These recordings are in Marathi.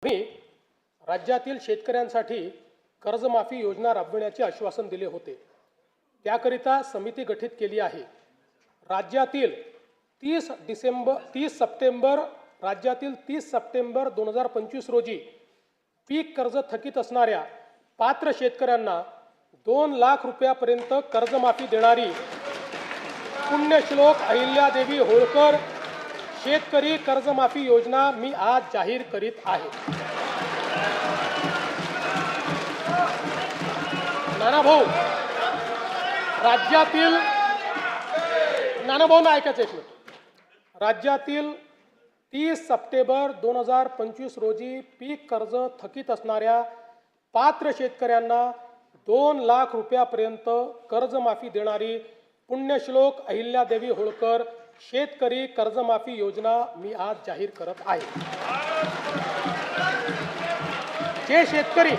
मी राज्यातील शेतकऱ्यांसाठी कर्जमाफी योजना राबविण्याचे आश्वासन दिले होते। त्याकरिता समिती गठीत केली आहे। राज्यातील 30 सप्टेंबर 2025 रोजी पीक कर्ज थकीत असणाऱ्या पात्र शेतकऱ्यांना 2 लाख रुपयापर्यंत कर्जमाफी देणारी पुण्यश्लोक अहिल्यादेवी होळकर शेतकरी कर्जमाफी योजना मी आज जाहीर करीत आहे। नानाभाऊ, राज्यातील नानाभाऊ ऐकायचं एक मिनिट। राज्यातील 30 सप्टेंबर 2025 रोजी पीक कर्ज थकीत असणाऱ्या पात्र शेतकऱ्यांना 2 लाख रुपयापर्यंत कर्जमाफी देणारी पुण्यश्लोक अहिल्यादेवी होळकर शेतकरी कर्जमाफी योजना मी आज जाहीर करत आहे। जे शेतकरी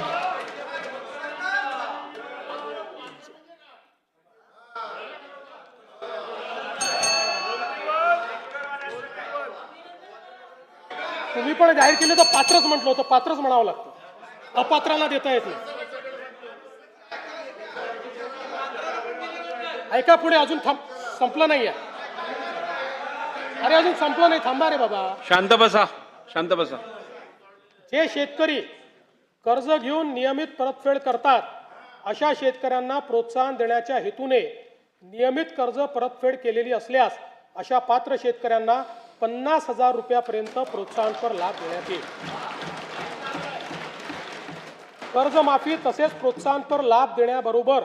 तुम्ही पण जाहीर केले तर पात्रच म्हटलं होतं, पात्रच म्हणावं लागतं, अपात्राला देता येत नाही। ऐका पुढे, अजून संपलं नाहीये। अरे अजून संपलं नाही, थांबा रे बाबा, शांत बसा, शांत बसा। जे शेतकरी कर्ज घेऊन नियमित परतफेड करतात अशा शेतकऱ्यांना प्रोत्साहन देण्याच्या हेतूने नियमित कर्ज परतफेड केलेली असल्यास अशा पात्र शेतकऱ्यांना 50,000 रुपयापर्यंत प्रोत्साहनपर लाभ देण्यात येईल। कर्जमाफी तसेच प्रोत्साहनपर लाभ देण्याबरोबर